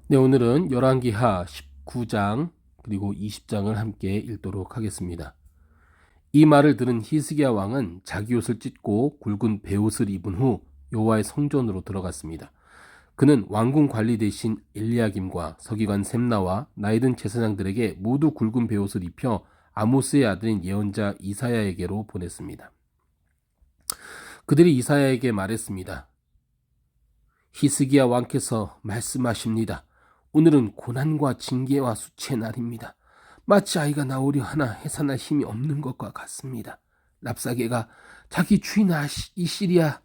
네, 오늘은 열왕기하 19장 그리고 20장을 함께 읽도록 하겠습니다. 이 말을 들은 히스기야 왕은 자기 옷을 찢고 굵은 베옷을 입은 후 여호와의 성전으로 들어갔습니다. 그는 왕궁 관리 대신 엘리야김과 서기관 셈나와 나이든 제사장들에게 모두 굵은 베옷을 입혀 아모스의 아들인 예언자 이사야에게로 보냈습니다. 그들이 이사야에게 말했습니다. 히스기야 왕께서 말씀하십니다. 오늘은 고난과 징계와 수치의 날입니다. 마치 아이가 나오려 하나 해산할 힘이 없는 것과 같습니다. 랍사게가 자기 주인 아시리아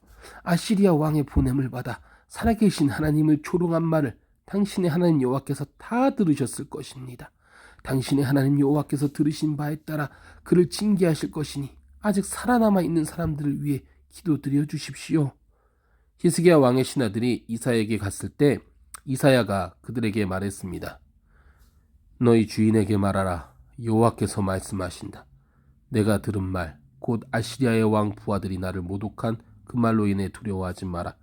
왕의 보냄을 받아 살아계신 하나님을 조롱한 말을 당신의 하나님 여호와께서 다 들으셨을 것입니다. 당신의 하나님 여호와께서 들으신 바에 따라 그를 징계하실 것이니 아직 살아남아 있는 사람들을 위해 기도드려 주십시오. 히스기야 왕의 신하들이 이사야에게 갔을 때 이사야가 그들에게 말했습니다. 너희 주인에게 말하라. 여호와께서 말씀하신다. 내가 들은 말, 곧 아시리아의 왕 부하들이 나를 모독한 그 말로 인해 두려워하지 마라.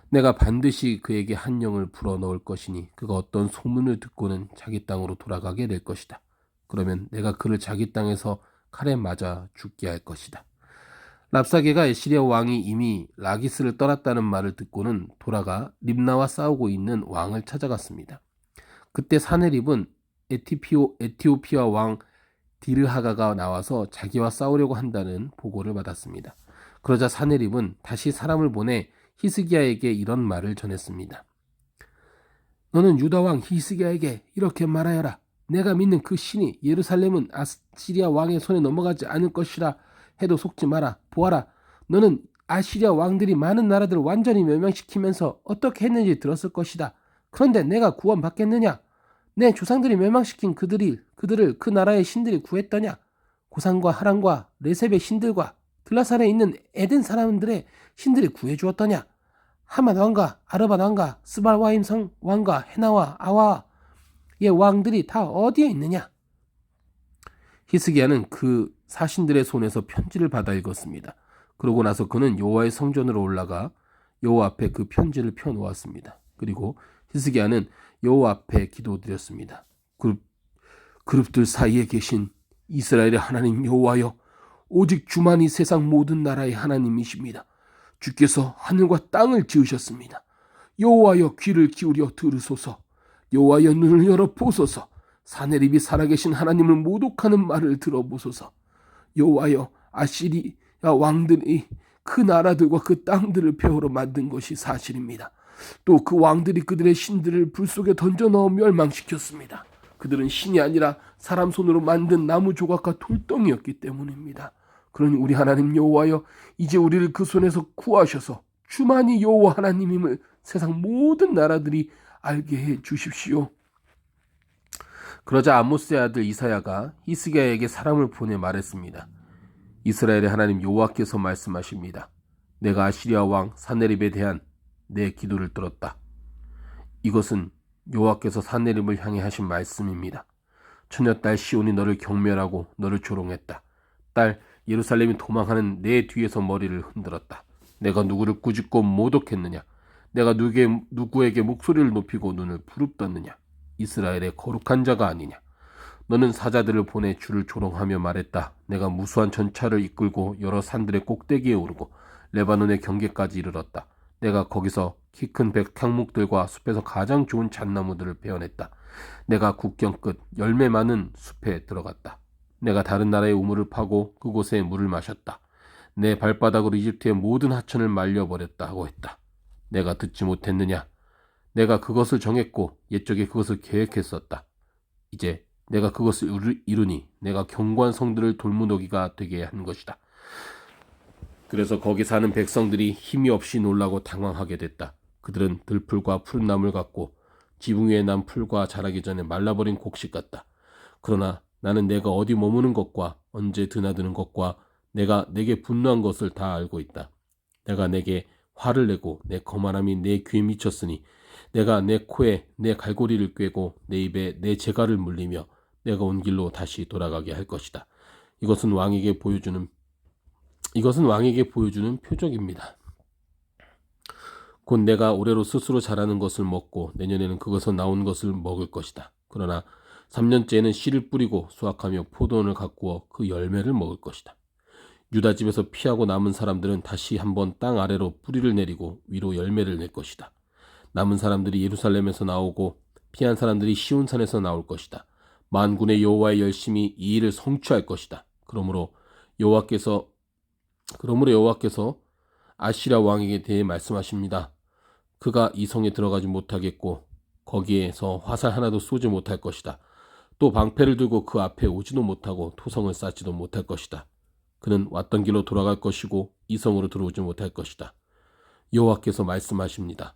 내가 반드시 그에게 한 영을 불어넣을 것이니 그가 어떤 소문을 듣고는 자기 땅으로 돌아가게 될 것이다. 그러면 내가 그를 자기 땅에서 칼에 맞아 죽게 할 것이다. 랍사게가 에시리아 왕이 이미 라기스를 떠났다는 말을 듣고는 돌아가 립나와 싸우고 있는 왕을 찾아갔습니다. 그때 사네립은 에티오피아 왕 디르하가가 나와서 자기와 싸우려고 한다는 보고를 받았습니다. 그러자 사네립은 다시 사람을 보내 히스기야에게 이런 말을 전했습니다. 너는 유다 왕 히스기야에게 이렇게 말하여라. 내가 믿는 그 신이 예루살렘은 아시리아 왕의 손에 넘어가지 않을 것이라 해도 속지 마라. 보아라. 너는 아시리아 왕들이 많은 나라들을 완전히 멸망시키면서 어떻게 했는지 들었을 것이다. 그런데 내가 구원받겠느냐? 내 조상들이 멸망시킨 그들을 그 나라의 신들이 구했더냐? 고산과 하란과 레셉의 신들과 들라살에 있는 에덴 사람들의 신들이 구해주었더냐? 하만 왕과 아르밧 왕과 스발와임 성 왕과 헤나와 아와의 왕들이 다 어디에 있느냐? 히스기야는 그 사신들의 손에서 편지를 받아 읽었습니다. 그러고 나서 그는 여호와의 성전으로 올라가 여호와 앞에 그 편지를 펴놓았습니다. 그리고 히스기야는 여호와 앞에 기도드렸습니다. 그룹들 사이에 계신 이스라엘의 하나님 여호와여, 오직 주만이 세상 모든 나라의 하나님이십니다. 주께서 하늘과 땅을 지으셨습니다. 여호와여, 귀를 기울여 들으소서. 여호와여, 눈을 열어 보소서. 사네립이 살아계신 하나님을 모독하는 말을 들어보소서. 여호와여, 아시리아 왕들이 그 나라들과 그 땅들을 폐허로 만든 것이 사실입니다. 또 그 왕들이 그들의 신들을 불 속에 던져 넣어 멸망시켰습니다. 그들은 신이 아니라 사람 손으로 만든 나무 조각과 돌덩이였기 때문입니다. 그러니 우리 하나님 여호와여, 이제 우리를 그 손에서 구하셔서 주만이 여호와 하나님임을 세상 모든 나라들이 알게 해 주십시오. 그러자 아모스의 아들 이사야가 히스기야에게 사람을 보내 말했습니다. 이스라엘의 하나님 여호와께서 말씀하십니다. 내가 아시리아 왕 사네립에 대한 내 기도를 들었다. 이것은 여호와께서 사네립을 향해 하신 말씀입니다. 처녀딸 시온이 너를 경멸하고 너를 조롱했다. 딸 예루살렘이 도망하는 내 뒤에서 머리를 흔들었다. 내가 누구를 꾸짖고 모독했느냐? 내가 누구에게 목소리를 높이고 눈을 부릅떴느냐? 이스라엘의 거룩한 자가 아니냐? 너는 사자들을 보내 주를 조롱하며 말했다. 내가 무수한 전차를 이끌고 여러 산들의 꼭대기에 오르고 레바논의 경계까지 이르렀다. 내가 거기서 키 큰 백향목들과 숲에서 가장 좋은 잣나무들을 베어냈다. 내가 국경 끝 열매 많은 숲에 들어갔다. 내가 다른 나라의 우물을 파고 그곳에 물을 마셨다. 내 발바닥으로 이집트의 모든 하천을 말려버렸다 하고 했다. 내가 듣지 못했느냐? 내가 그것을 정했고 옛적에 그것을 계획했었다. 이제 내가 그것을 이루니 내가 견고한 성들을 돌무더기가 되게 한 것이다. 그래서 거기 사는 백성들이 힘이 없이 놀라고 당황하게 됐다. 그들은 들풀과 푸른 나물 같고 지붕 위에 난 풀과 자라기 전에 말라버린 곡식 같다. 그러나 나는 내가 어디 머무는 것과 언제 드나드는 것과 내가 내게 분노한 것을 다 알고 있다. 내가 내게 화를 내고 내 거만함이 내 귀에 미쳤으니 내가 내 코에 내 갈고리를 꿰고 내 입에 내 재갈을 물리며 내가 온 길로 다시 돌아가게 할 것이다. 이것은 왕에게 보여주는 표적입니다. 곧 내가 올해로 스스로 자라는 것을 먹고 내년에는 그것에서 나온 것을 먹을 것이다. 그러나 3년째에는 씨를 뿌리고 수확하며 포도원을 가꾸어 그 열매를 먹을 것이다. 유다 집에서 피하고 남은 사람들은 다시 한번 땅 아래로 뿌리를 내리고 위로 열매를 낼 것이다. 남은 사람들이 예루살렘에서 나오고 피한 사람들이 시온산에서 나올 것이다. 만군의 여호와의 열심히 이 일을 성취할 것이다. 그러므로 여호와께서 아시랴 왕에게 대해 말씀하십니다. 그가 이 성에 들어가지 못하겠고 거기에서 화살 하나도 쏘지 못할 것이다. 또 방패를 들고 그 앞에 오지도 못하고 토성을 쌓지도 못할 것이다. 그는 왔던 길로 돌아갈 것이고 이 성으로 들어오지 못할 것이다. 여호와께서 말씀하십니다.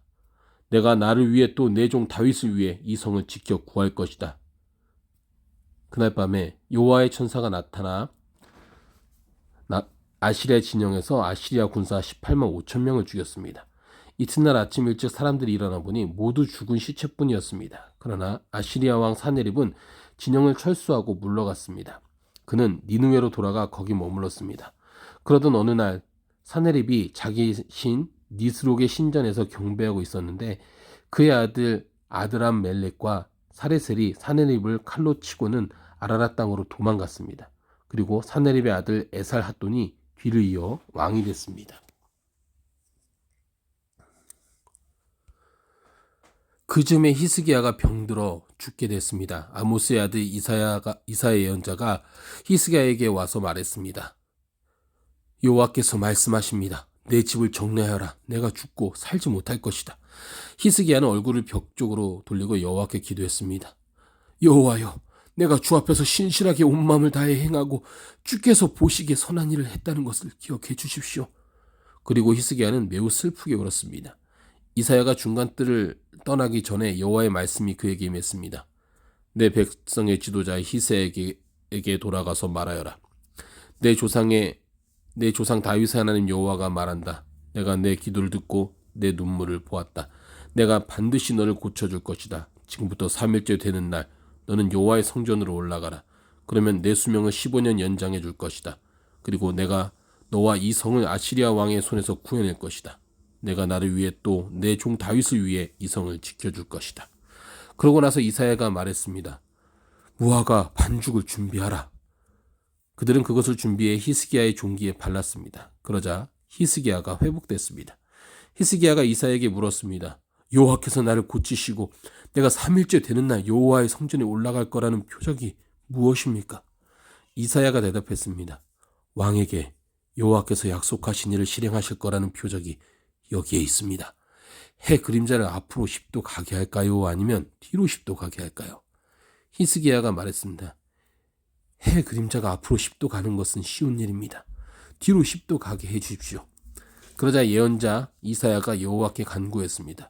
내가 나를 위해 또 내 종 다윗을 위해 이 성을 지켜 구할 것이다. 그날 밤에 여호와의 천사가 나타나 아시리아 진영에서 아시리아 군사 18만 5천 명을 죽였습니다. 이튿날 아침 일찍 사람들이 일어나 보니 모두 죽은 시체뿐이었습니다. 그러나 아시리아 왕 사네립은 진영을 철수하고 물러갔습니다. 그는 니느웨로 돌아가 거기 머물렀습니다. 그러던 어느 날 사네립이 자기 신 니스록의 신전에서 경배하고 있었는데 그의 아들 아드람 멜렉과 사레셀이 사네립을 칼로 치고는 아라라 땅으로 도망갔습니다. 그리고 사네립의 아들 에살 핫돈이 뒤를 이어 왕이 됐습니다. 그 즈음에 히스기야가 병들어 죽게 됐습니다. 아모스의 아들 이사야 예언자가 히스기야에게 와서 말했습니다. 여호와께서 말씀하십니다. 내 집을 정리하여라. 내가 죽고 살지 못할 것이다. 히스기야는 얼굴을 벽 쪽으로 돌리고 여호와께 기도했습니다. 여호와여, 내가 주 앞에서 신실하게 온 마음을 다해 행하고 주께서 보시기에 선한 일을 했다는 것을 기억해 주십시오. 그리고 히스기야는 매우 슬프게 울었습니다. 이사야가 중간뜰을 떠나기 전에 여호와의 말씀이 그에게 임했습니다. 내 백성의 지도자 히스기야에게 돌아가서 말하여라. 내 조상 다윗의 하나님 여호와가 말한다. 내가 내 기도를 듣고 내 눈물을 보았다. 내가 반드시 너를 고쳐줄 것이다. 지금부터 3일째 되는 날 너는 여호와의 성전으로 올라가라. 그러면 내 수명을 15년 연장해 줄 것이다. 그리고 내가 너와 이 성을 아시리아 왕의 손에서 구해낼 것이다. 내가 나를 위해 또 내 종 다윗을 위해 이 성을 지켜줄 것이다. 그러고 나서 이사야가 말했습니다. 무화과 반죽을 준비하라. 그들은 그것을 준비해 히스기야의 종기에 발랐습니다. 그러자 히스기야가 회복됐습니다. 히스기야가 이사야에게 물었습니다. 여호와께서 나를 고치시고 내가 3일째 되는 날 여호와의 성전에 올라갈 거라는 표적이 무엇입니까? 이사야가 대답했습니다. 왕에게 여호와께서 약속하신 일을 실행하실 거라는 표적이 여기에 있습니다. 해 그림자를 앞으로 10도 가게 할까요? 아니면 뒤로 10도 가게 할까요? 히스기야가 말했습니다. 해 그림자가 앞으로 10도 가는 것은 쉬운 일입니다. 뒤로 10도 가게 해 주십시오. 그러자 예언자 이사야가 여호와께 간구했습니다.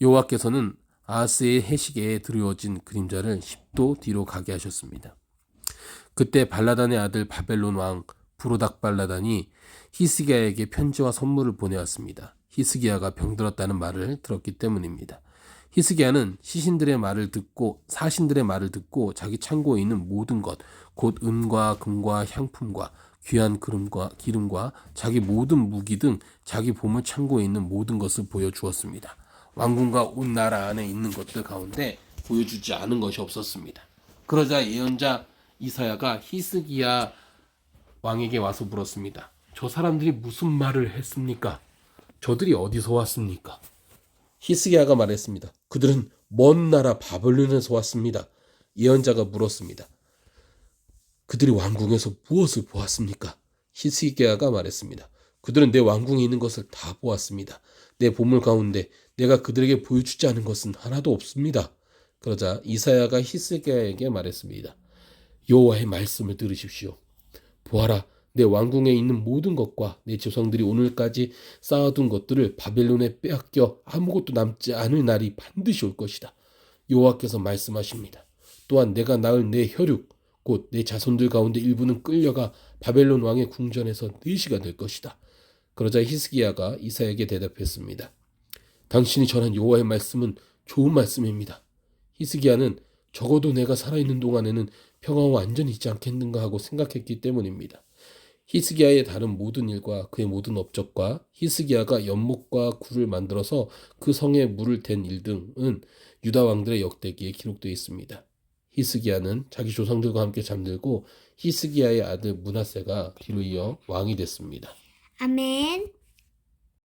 여호와께서는 아하스의 해시계에 드리워진 그림자를 10도 뒤로 가게 하셨습니다. 그때 발라단의 아들 바벨론 왕 부로닥 발라단이 히스기야에게 편지와 선물을 보내왔습니다. 히스기야가 병들었다는 말을 들었기 때문입니다. 히스기야는 사신들의 말을 듣고 자기 창고에 있는 모든 것, 곧 은과 금과 향품과 귀한 기름과 자기 모든 무기 등 자기 보물 창고에 있는 모든 것을 보여주었습니다. 왕궁과 온 나라 안에 있는 것들 가운데 보여주지 않은 것이 없었습니다. 그러자 예언자 이사야가 히스기야 왕에게 와서 물었습니다. 저 사람들이 무슨 말을 했습니까? 저들이 어디서 왔습니까? 히스기야가 말했습니다. 그들은 먼 나라 바벨론에서 왔습니다. 예언자가 물었습니다. 그들이 왕궁에서 무엇을 보았습니까? 히스기야가 말했습니다. 그들은 내 왕궁에 있는 것을 다 보았습니다. 내 보물 가운데 내가 그들에게 보여주지 않은 것은 하나도 없습니다. 그러자 이사야가 히스기야에게 말했습니다. 여호와의 말씀을 들으십시오. 보아라, 내 왕궁에 있는 모든 것과 내 조상들이 오늘까지 쌓아둔 것들을 바벨론에 빼앗겨 아무것도 남지 않을 날이 반드시 올 것이다. 여호와께서 말씀하십니다. 또한 내가 낳을 내 혈육, 곧 내 자손들 가운데 일부는 끌려가 바벨론 왕의 궁전에서 내시가 될 것이다. 그러자 히스기야가 이사야에게 대답했습니다. 당신이 전한 여호와의 말씀은 좋은 말씀입니다. 히스기야는 적어도 내가 살아있는 동안에는 평화와 안전이 있지 않겠는가 하고 생각했기 때문입니다. 히스기야의 다른 모든 일과 그의 모든 업적과 히스기야가 연못과 굴을 만들어서 그 성에 물을 댄 일 등은 유다 왕들의 역대기에 기록되어 있습니다. 히스기야는 자기 조상들과 함께 잠들고 히스기야의 아들 므낫세가 뒤로 이어 왕이 됐습니다. 아멘.